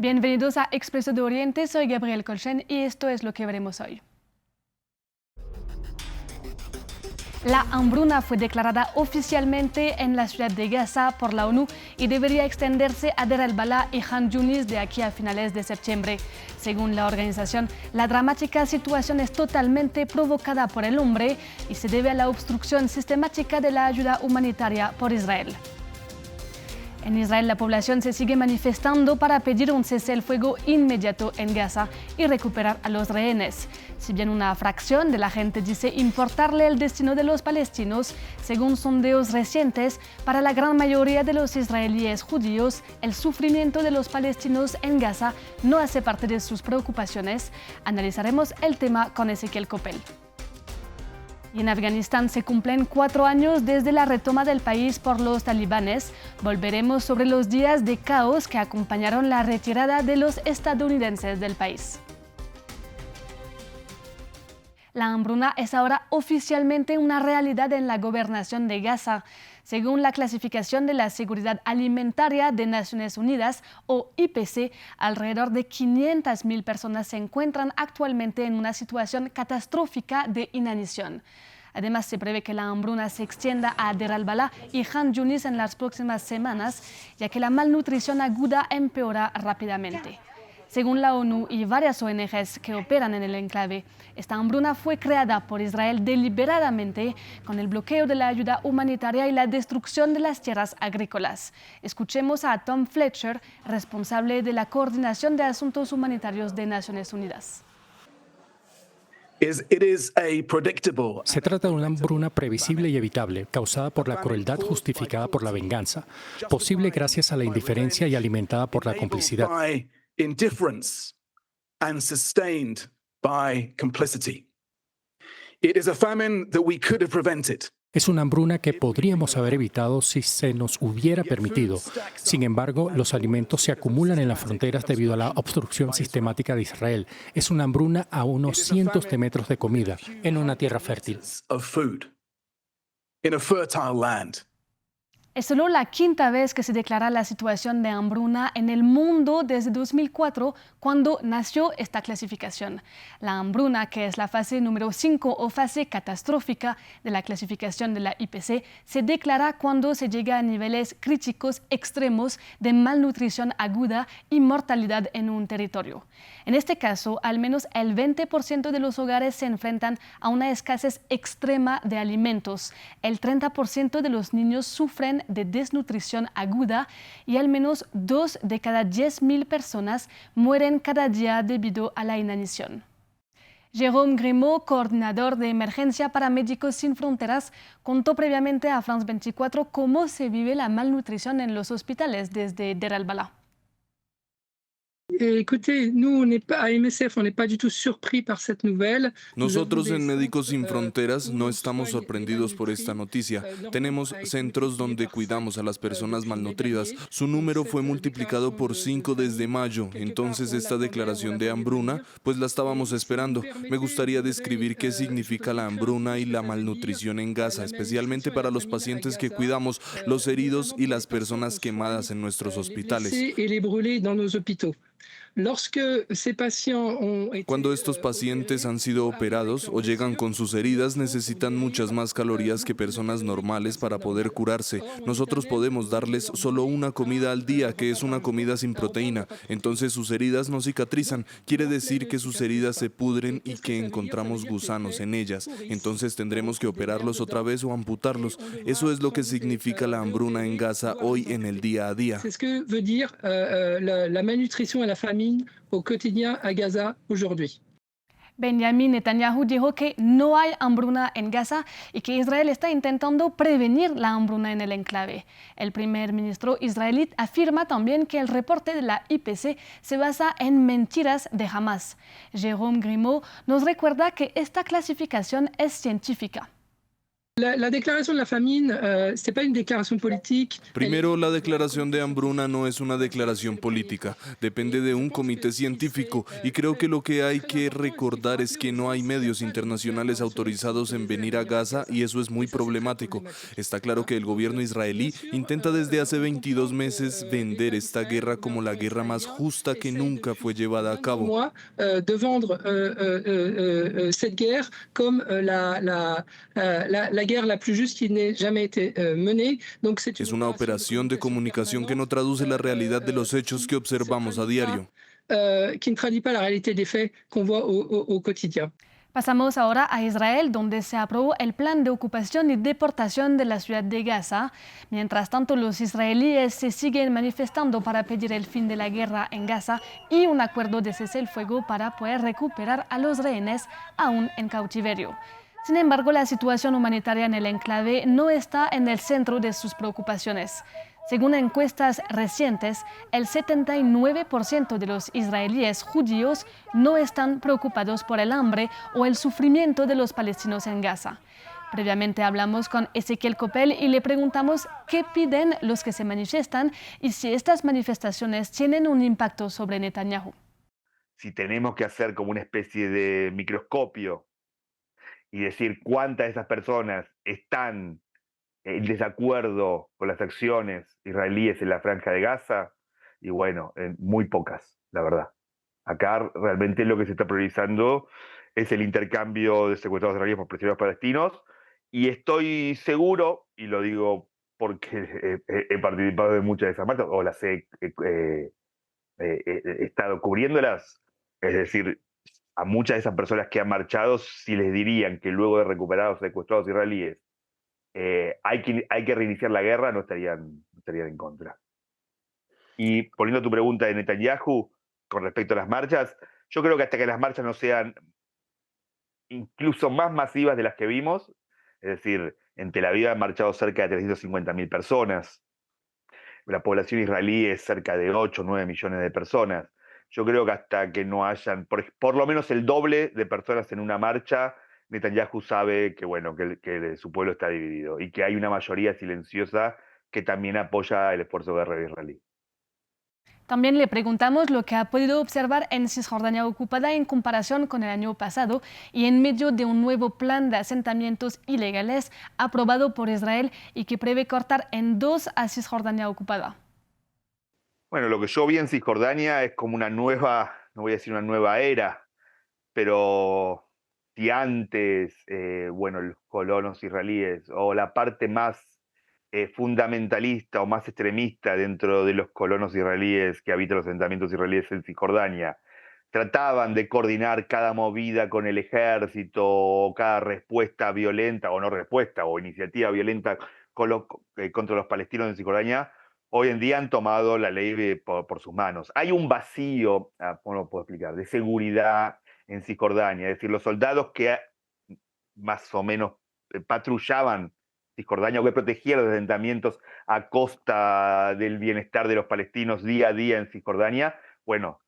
Bienvenidos a Expreso de Oriente, soy Gabriel Colchen y esto es lo que veremos hoy. La hambruna fue declarada oficialmente en la ciudad de Gaza por la ONU y debería extenderse a Deir el-Balah y Khan Yunis de aquí a finales de septiembre. Según la organización, la dramática situación es totalmente provocada por el hombre y se debe a la obstrucción sistemática de la ayuda humanitaria por Israel. En Israel, la población se sigue manifestando para pedir un cese el fuego inmediato en Gaza y recuperar a los rehenes. Si bien una fracción de la gente dice importarle el destino de los palestinos, según sondeos recientes, para la gran mayoría de los israelíes judíos, el sufrimiento de los palestinos en Gaza no hace parte de sus preocupaciones. Analizaremos el tema con Ezequiel Coppel. Y en Afganistán se cumplen 4 años desde la retoma del país por los talibanes. Volveremos sobre los días de caos que acompañaron la retirada de los estadounidenses del país. La hambruna es ahora oficialmente una realidad en la gobernación de Gaza. Según la clasificación de la Seguridad Alimentaria de Naciones Unidas, o IPC, alrededor de 500.000 personas se encuentran actualmente en una situación catastrófica de inanición. Además, se prevé que la hambruna se extienda a Deir el-Balah y Khan Yunis en las próximas semanas, ya que la malnutrición aguda empeora rápidamente. Según la ONU y varias ONGs que operan en el enclave, esta hambruna fue creada por Israel deliberadamente con el bloqueo de la ayuda humanitaria y la destrucción de las tierras agrícolas. Escuchemos a Tom Fletcher, responsable de la Coordinación de Asuntos Humanitarios de Naciones Unidas. Se trata de una hambruna previsible y evitable, causada por la crueldad justificada por la venganza, posible gracias a la indiferencia y alimentada por la complicidad. Indifference and sustained by complicity. It is a famine that we could have prevented. Es una hambruna que podríamos haber evitado si se nos hubiera permitido. Sin embargo, los alimentos se acumulan en las fronteras debido a la obstrucción sistemática de Israel. Es una hambruna a unos cientos de metros de comida en una tierra fértil. Es solo la quinta vez que se declara la situación de hambruna en el mundo desde 2004, cuando nació esta clasificación. La hambruna, que es la fase número 5 o fase catastrófica de la clasificación de la IPC, se declara cuando se llega a niveles críticos extremos de malnutrición aguda y mortalidad en un territorio. En este caso, al menos el 20% de los hogares se enfrentan a una escasez extrema de alimentos. El 30% de los niños sufren de desnutrición aguda y al menos 2 de cada 10.000 personas mueren cada día debido a la inanición. Jérôme Grimaud, coordinador de emergencia para Médicos Sin Fronteras, contó previamente a France 24 cómo se vive la malnutrición en los hospitales desde Deir el-Balah. Nosotros en Médicos Sin Fronteras no estamos sorprendidos por esta noticia. Tenemos centros donde cuidamos a las personas malnutridas. Su número fue multiplicado por 5 desde mayo. Entonces esta declaración de hambruna, pues la estábamos esperando. Me gustaría describir qué significa la hambruna y la malnutrición en Gaza, especialmente para los pacientes que cuidamos, los heridos y las personas quemadas en nuestros hospitales. Cuando estos pacientes han sido operados o llegan con sus heridas, necesitan muchas más calorías que personas normales para poder curarse. Nosotros podemos darles solo una comida al día, que es una comida sin proteína. Entonces sus heridas no cicatrizan. Quiere decir que sus heridas se pudren y que encontramos gusanos en ellas. Entonces tendremos que operarlos otra vez o amputarlos. Eso es lo que significa la hambruna en Gaza hoy en el día a día. Au quotidien à Gaza aujourd'hui. Benjamin Netanyahu dijo que no hay hambruna en Gaza y que Israel está intentando prevenir la hambruna en el enclave. El primer ministro israelí afirma también que el reporte de la IPC se basa en mentiras de Hamas. Jérôme Grimaud nos recuerda que esta clasificación es científica. La déclaration de la famine, c'est pas une déclaration politique. Primero, la declaración de hambruna no es una declaración política, depende de un comité científico y creo que lo que hay que recordar es que no hay medios internacionales autorizados en venir a Gaza y eso es muy problemático. Está claro que el gobierno israelí intenta desde hace 22 meses vender esta guerra como la guerra más justa que nunca fue llevada a cabo. De vendre cette guerre comme la guerre la plus juste qui n'ait jamais été menée. Donc Es una operación de comunicación que no traduce la realidad de los hechos que observamos a diario. Qui ne traduit pas la réalité des faits qu'on voit au quotidien. Pasamos ahora a Israel, donde se aprobó el plan de ocupación y deportación de la ciudad de Gaza. Mientras tanto, los israelíes se siguen manifestando para pedir el fin de la guerra en Gaza y un acuerdo de cese el fuego para poder recuperar a los rehenes aún en cautiverio. Sin embargo, la situación humanitaria en el enclave no está en el centro de sus preocupaciones. Según encuestas recientes, el 79% de los israelíes judíos no están preocupados por el hambre o el sufrimiento de los palestinos en Gaza. Previamente hablamos con Ezequiel Coppel y le preguntamos qué piden los que se manifiestan y si estas manifestaciones tienen un impacto sobre Netanyahu. Si tenemos que hacer como una especie de microscopio y decir cuántas de esas personas están en desacuerdo con las acciones israelíes en la Franja de Gaza, y bueno, muy pocas, la verdad. Acá realmente lo que se está priorizando es el intercambio de secuestrados israelíes por prisioneros palestinos, y estoy seguro, y lo digo porque he participado de muchas de esas marchas, o las he estado cubriéndolas, es decir, a muchas de esas personas que han marchado, si les dirían que luego de recuperar a los secuestrados israelíes hay que reiniciar la guerra, no estarían en contra. Y poniendo tu pregunta de Netanyahu con respecto a las marchas, yo creo que hasta que las marchas no sean incluso más masivas de las que vimos, es decir, en Tel Aviv han marchado cerca de 350.000 personas, la población israelí es cerca de 8 o 9 millones de personas. Yo creo que hasta que no hayan por lo menos el doble de personas en una marcha, Netanyahu sabe que, bueno, que su pueblo está dividido y que hay una mayoría silenciosa que también apoya el esfuerzo guerrero israelí. También le preguntamos lo que ha podido observar en Cisjordania ocupada en comparación con el año pasado y en medio de un nuevo plan de asentamientos ilegales aprobado por Israel y que prevé cortar en dos a Cisjordania ocupada. Bueno, lo que yo vi en Cisjordania es como una nueva, no voy a decir una nueva era, pero si antes, bueno, los colonos israelíes o la parte más fundamentalista o más extremista dentro de los colonos israelíes que habitan los asentamientos israelíes en Cisjordania, trataban de coordinar cada movida con el ejército o cada respuesta violenta o no respuesta o iniciativa violenta contra los palestinos en Cisjordania, hoy en día han tomado la ley por sus manos. Hay un vacío, ¿cómo lo puedo explicar?, de seguridad en Cisjordania. Es decir, los soldados que más o menos patrullaban Cisjordania o que protegían los asentamientos a costa del bienestar de los palestinos día a día en Cisjordania, bueno,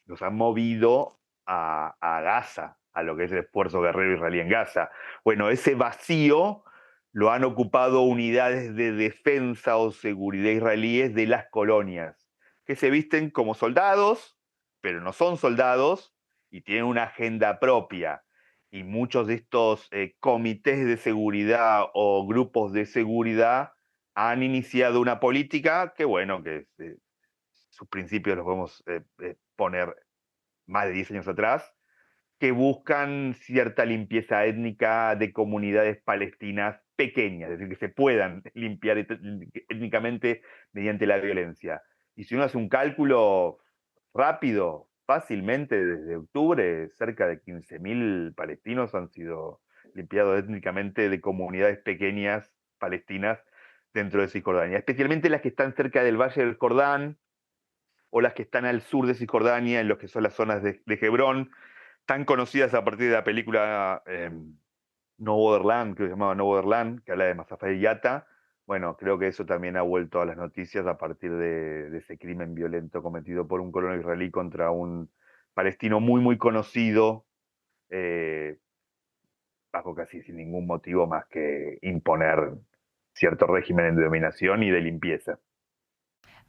los han movido a Gaza, a lo que es el esfuerzo guerrero israelí en Gaza. Bueno, ese vacío lo han ocupado unidades de defensa o seguridad israelíes de las colonias, que se visten como soldados, pero no son soldados y tienen una agenda propia. Y muchos de estos comités de seguridad o grupos de seguridad han iniciado una política que, bueno, que sus principios los podemos poner más de 10 años atrás, que buscan cierta limpieza étnica de comunidades palestinas pequeñas, es decir, que se puedan limpiar étnicamente mediante la violencia. Y si uno hace un cálculo rápido, fácilmente desde octubre, cerca de 15.000 palestinos han sido limpiados étnicamente de comunidades pequeñas palestinas dentro de Cisjordania, especialmente las que están cerca del Valle del Jordán o las que están al sur de Cisjordania, en lo que son las zonas de Hebrón, tan conocidas a partir de la película No Borderland, que se llamaba No Borderland, que habla de Masafá y Yatta. Bueno, creo que eso también ha vuelto a las noticias a partir de ese crimen violento cometido por un colono israelí contra un palestino muy, muy conocido bajo casi sin ningún motivo más que imponer cierto régimen de dominación y de limpieza.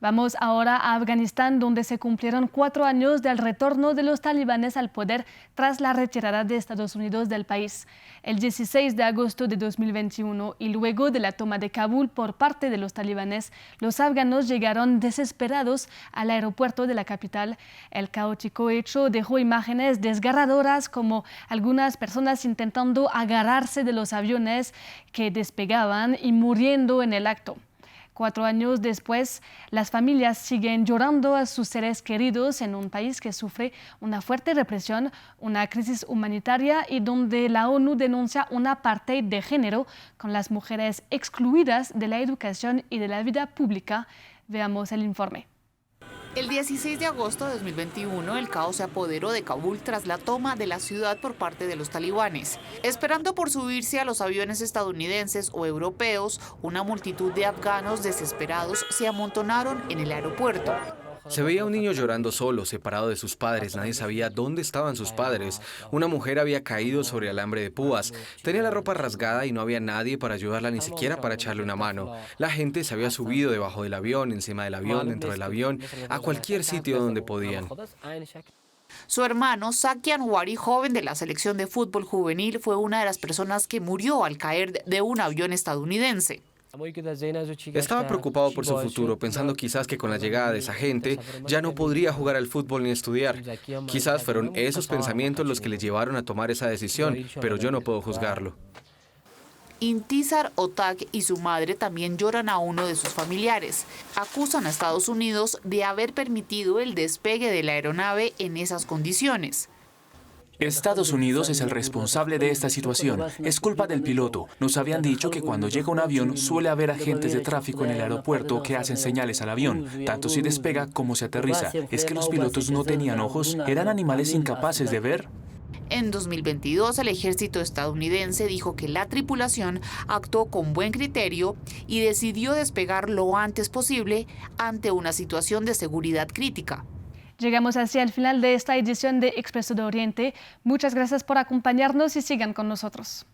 Vamos ahora a Afganistán, donde se cumplieron 4 años del retorno de los talibanes al poder tras la retirada de Estados Unidos del país. El 16 de agosto de 2021 y luego de la toma de Kabul por parte de los talibanes, los afganos llegaron desesperados al aeropuerto de la capital. El caótico hecho dejó imágenes desgarradoras, como algunas personas intentando agarrarse de los aviones que despegaban y muriendo en el acto. 4 años después, las familias siguen llorando a sus seres queridos en un país que sufre una fuerte represión, una crisis humanitaria y donde la ONU denuncia un apartheid de género con las mujeres excluidas de la educación y de la vida pública. Veamos el informe. El 16 de agosto de 2021, el caos se apoderó de Kabul tras la toma de la ciudad por parte de los talibanes. Esperando por subirse a los aviones estadounidenses o europeos, una multitud de afganos desesperados se amontonaron en el aeropuerto. Se veía a un niño llorando solo, separado de sus padres. Nadie sabía dónde estaban sus padres. Una mujer había caído sobre alambre de púas. Tenía la ropa rasgada y no había nadie para ayudarla, ni siquiera para echarle una mano. La gente se había subido debajo del avión, encima del avión, dentro del avión, a cualquier sitio donde podían. Su hermano, Zaki Anwari, joven de la selección de fútbol juvenil, fue una de las personas que murió al caer de un avión estadounidense. Estaba preocupado por su futuro, pensando quizás que con la llegada de esa gente ya no podría jugar al fútbol ni estudiar. Quizás fueron esos pensamientos los que le llevaron a tomar esa decisión, pero yo no puedo juzgarlo. Intizar Otak y su madre también lloran a uno de sus familiares. Acusan a Estados Unidos de haber permitido el despegue de la aeronave en esas condiciones. Estados Unidos es el responsable de esta situación. Es culpa del piloto. Nos habían dicho que cuando llega un avión suele haber agentes de tráfico en el aeropuerto que hacen señales al avión, tanto si despega como si aterriza. ¿Es que los pilotos no tenían ojos? ¿Eran animales incapaces de ver? En 2022, el ejército estadounidense dijo que la tripulación actuó con buen criterio y decidió despegar lo antes posible ante una situación de seguridad crítica. Llegamos así al final de esta edición de Expreso de Oriente. Muchas gracias por acompañarnos y sigan con nosotros.